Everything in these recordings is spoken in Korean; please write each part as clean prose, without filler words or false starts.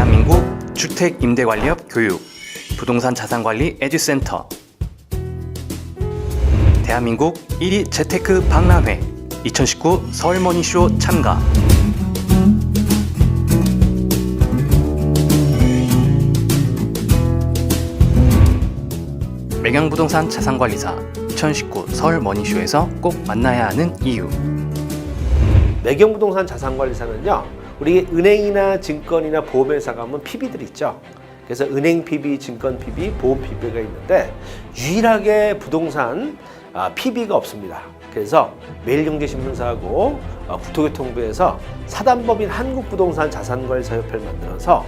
대한민국 주택임대관리업 교육 부동산 자산관리 에듀센터 대한민국 1위 재테크 박람회 2019 서울머니쇼 참가 매경부동산 자산관리사 2019 서울머니쇼에서 꼭 만나야 하는 이유. 매경부동산 자산관리사는요, 우리 은행이나 증권이나 보험회사 가면 PB들이 있죠. 그래서 은행 PB, 증권 PB, 보험 PB가 있는데 유일하게 부동산 PB가 없습니다. 그래서 매일경제신문사하고 국토교통부에서 사단법인 한국부동산 자산관리사협회를 만들어서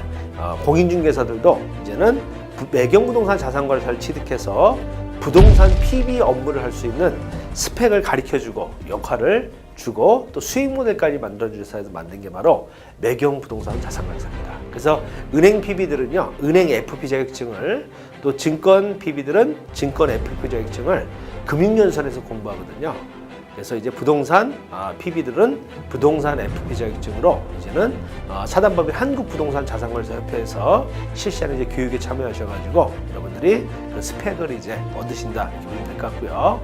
공인중개사들도 이제는 매경부동산 자산관리사를 취득해서 부동산 PB 업무를 할 수 있는 스펙을 가르쳐주고 역할을 주고 또 수익 모델까지 만들어주는 회사에서 만든 게 바로 매경부동산 자산관리사입니다. 그래서 은행 PB들은요, 은행 FP 자격증을, 또 증권 PB들은 증권 FP 자격증을 금융연수원에서 공부하거든요. 그래서 이제 부동산 PB들은 부동산 FP 자격증으로 이제는 사단법인 한국부동산 자산관리사협회에서 실시하는 이제 교육에 참여하셔가지고 여러분들이 그 스펙을 이제 얻으신다 이렇게 보시면 될 것 같고요.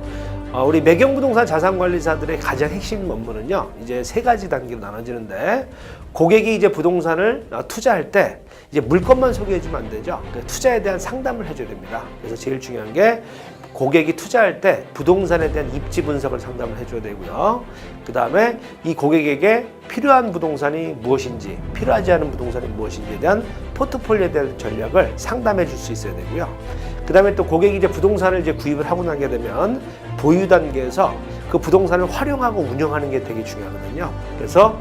우리 매경부동산 자산관리사들의 가장 핵심 업무는요, 이제 세 가지 단계로 나눠지는데, 고객이 이제 부동산을 투자할 때 이제 물건만 소개해주면 안 되죠. 투자에 대한 상담을 해줘야 됩니다. 그래서 제일 중요한 게 고객이 투자할 때 부동산에 대한 입지 분석을 상담을 해줘야 되고요. 그 다음에 이 고객에게 필요한 부동산이 무엇인지, 필요하지 않은 부동산이 무엇인지에 대한 포트폴리오에 대한 전략을 상담해 줄 수 있어야 되고요. 그 다음에 또 고객이 이제 부동산을 이제 구입을 하고 나게 되면 보유 단계에서 그 부동산을 활용하고 운영하는 게 되게 중요하거든요. 그래서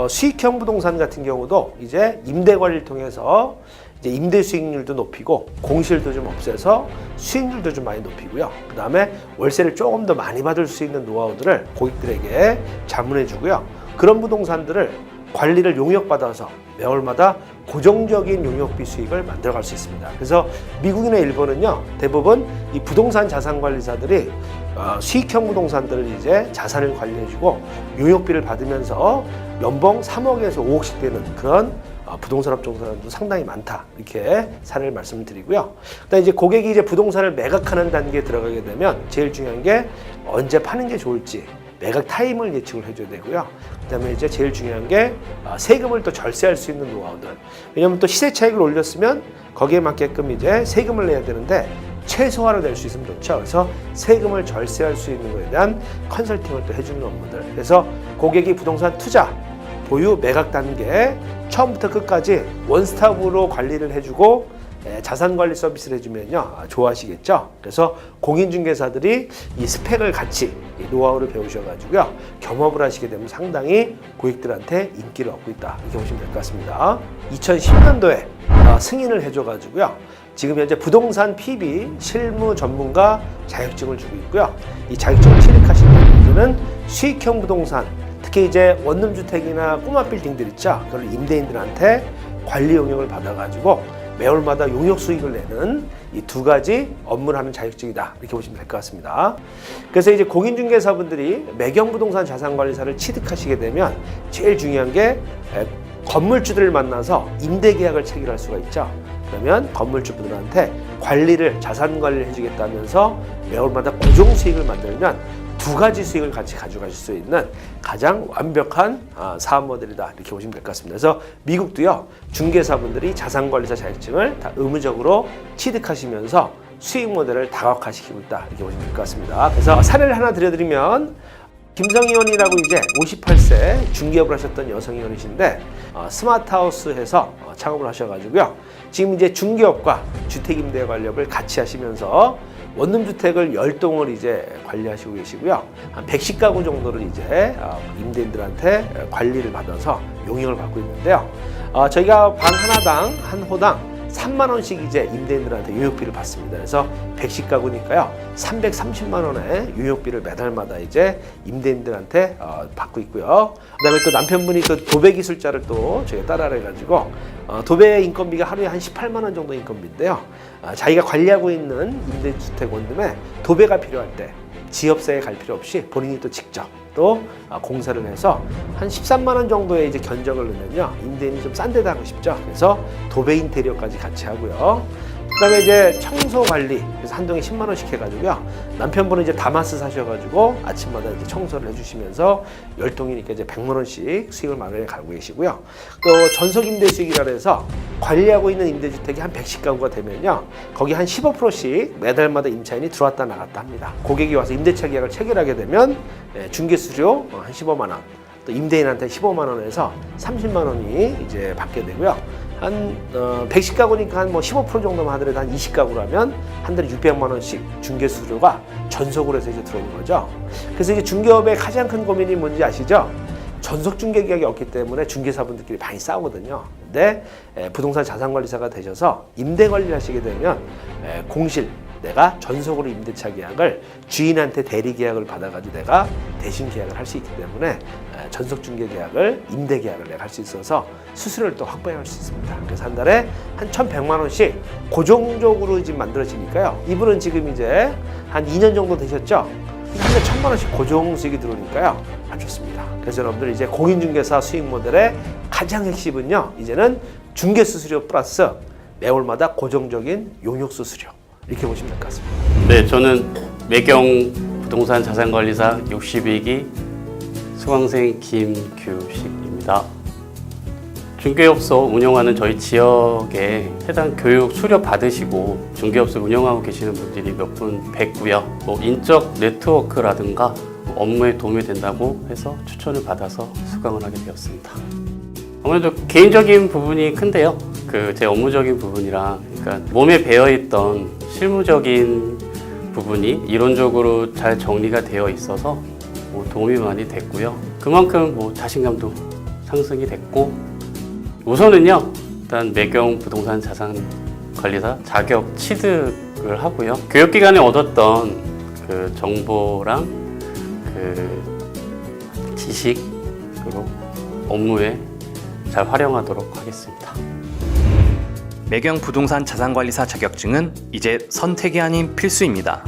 수익형 부동산 같은 경우도 이제 임대 관리를 통해서 이제 임대 수익률도 높이고 공실도 좀 없애서 수익률도 좀 많이 높이고요. 그 다음에 월세를 조금 더 많이 받을 수 있는 노하우들을 고객들에게 자문해 주고요. 그런 부동산들을 관리를 용역받아서 매월마다 고정적인 용역비 수익을 만들어갈 수 있습니다. 그래서 미국이나 일본은요, 대부분 이 부동산 자산관리사들이 수익형 부동산들을 이제 자산을 관리해주고 용역비를 받으면서 연봉 3억에서 5억씩 되는 그런 부동산 업종사도 상당히 많다, 이렇게 사례를 말씀드리고요. 그다음에 이제 고객이 이제 부동산을 매각하는 단계에 들어가게 되면 제일 중요한 게 언제 파는 게 좋을지 매각 타임을 예측을 해줘야 되고요. 그다음에 이제 제일 중요한 게 세금을 또 절세할 수 있는 노하우들. 왜냐하면 또 시세 차익을 올렸으면 거기에 맞게끔 이제 세금을 내야 되는데 최소화로 낼 수 있으면 좋죠. 그래서 세금을 절세할 수 있는 것에 대한 컨설팅을 또 해주는 업무들. 그래서 고객이 부동산 투자, 보유, 매각 단계 처음부터 끝까지 원스톱으로 관리를 해주고 자산관리 서비스를 해주면요, 좋아하시겠죠. 그래서 공인중개사들이 이 스펙을 같이 이 노하우를 배우셔가지고요, 겸업을 하시게 되면 상당히 고객들한테 인기를 얻고 있다, 이렇게 보시면 될 것 같습니다. 2010년도에 승인을 해줘가지고요, 지금 현재 부동산 PB 실무 전문가 자격증을 주고 있고요. 이 자격증을 취득하시면 이제는 수익형 부동산, 특히 이제 원룸주택이나 꼬마 빌딩들 있죠. 그걸 임대인들한테 관리 용역을 받아가지고 매월마다 용역 수익을 내는 이 두 가지 업무를 하는 자격증이다, 이렇게 보시면 될 것 같습니다. 그래서 이제 공인중개사분들이 매경부동산 자산관리사를 취득하시게 되면 제일 중요한 게 건물주들을 만나서 임대계약을 체결할 수가 있죠. 그러면 건물주분들한테 관리를, 자산관리를 해주겠다면서 매월마다 고정 수익을 만들면 두 가지 수익을 같이 가져가실 수 있는 가장 완벽한 사업 모델이다, 이렇게 보시면 될 것 같습니다. 그래서 미국도요, 중개사분들이 자산관리사 자격증을 다 의무적으로 취득하시면서 수익 모델을 다각화시키고 있다, 이렇게 보시면 될 것 같습니다. 그래서 사례를 하나 들려드리면 김성희원이라고 이제 58세 중개업을 하셨던 여성의원이신데 스마트하우스에서 창업을 하셔가지고요, 지금 이제 중개업과 주택임대관리업을 같이 하시면서 원룸주택을 10동을 이제 관리하시고 계시고요. 한 110가구 정도를 이제 임대인들한테 관리를 받아서 용역을 받고 있는데요. 저희가 방 하나당 한 호당 3만 원씩 이제 임대인들한테 용역비를 받습니다. 그래서 110가구니까요. 330만 원의 용역비를 매달마다 이제 임대인들한테 받고 있고요. 그다음에 또 남편분이 그 도배 기술자를 또 저희가 따라해가지고 도배 인건비가 하루에 한 18만 원 정도 인건비인데요. 자기가 관리하고 있는 임대주택 원룸에 도배가 필요할 때 지업사에 갈 필요 없이 본인이 또 직접 또 공사를 해서 한 13만 원 정도의 이제 견적을 넣으면요, 임대인이 좀 싼 데다 하고 싶죠. 그래서 도배 인테리어까지 같이 하고요. 그다음에 이제 청소 관리, 그래서 한 동에 10만 원씩 해가지고요. 남편분은 이제 다마스 사셔가지고 아침마다 이제 청소를 해주시면서 10동이니까 이제 100만 원씩 수익을 마련해 가고 계시고요. 또 전속 임대수익이라 해서 관리하고 있는 임대주택이 한 110가구가 되면요, 거기 한 15%씩 매달마다 임차인이 들어왔다 나갔다 합니다. 고객이 와서 임대차 계약을 체결하게 되면 중개 수수료 한 15만 원, 또 임대인한테 15만 원에서 30만 원이 이제 받게 되고요. 한 110가구니까 한 뭐 15% 정도만 하더라도 한 20가구라면 한 달에 600만 원씩 중개 수수료가 전속으로 해서 이제 들어오는 거죠. 그래서 이제 중개업의 가장 큰 고민이 뭔지 아시죠? 전속 중개 계약이 없기 때문에 중개사분들끼리 많이 싸우거든요. 근데 부동산 자산관리사가 되셔서 임대 관리를 하시게 되면 공실, 내가 전속으로 임대차 계약을 주인한테 대리 계약을 받아가지고 내가 대신 계약을 할 수 있기 때문에 전속 중개 계약을 임대 계약을 내가 할 수 있어서 수수료를 또 확보할 수 있습니다. 그래서 한 달에 한 1,100만 원씩 고정적으로 지금 만들어지니까요. 이분은 지금 이제 한 2년 정도 되셨죠? 한 달에 1,000만 원씩 고정 수익이 들어오니까요. 아주 좋습니다. 그래서 여러분들 이제 공인중개사 수익 모델의 가장 핵심은요, 이제는 중개 수수료 플러스 매월마다 고정적인 용역 수수료, 이렇게 보시면 될 것 같습니다. 네, 저는 매경 부동산 자산관리사 62기 수강생 김규식입니다. 중개업소 운영하는 저희 지역에 해당 교육 수료 받으시고 중개업소 운영하고 계시는 분들이 몇 분 뵙고요. 뭐 인적 네트워크라든가 업무에 도움이 된다고 해서 추천을 받아서 수강을 하게 되었습니다. 아무래도 개인적인 부분이 큰데요. 제 업무적인 부분이랑, 그러니까 몸에 배어있던 실무적인 부분이 이론적으로 잘 정리가 되어 있어서 도움이 많이 됐고요. 그만큼 자신감도 상승이 됐고, 우선은요, 일단 매경 부동산 자산관리사 자격 취득을 하고요. 교육기간에 얻었던 그 정보랑 그 지식으로 업무에 잘 활용하도록 하겠습니다. 매경 부동산 자산관리사 자격증은 이제 선택이 아닌 필수입니다.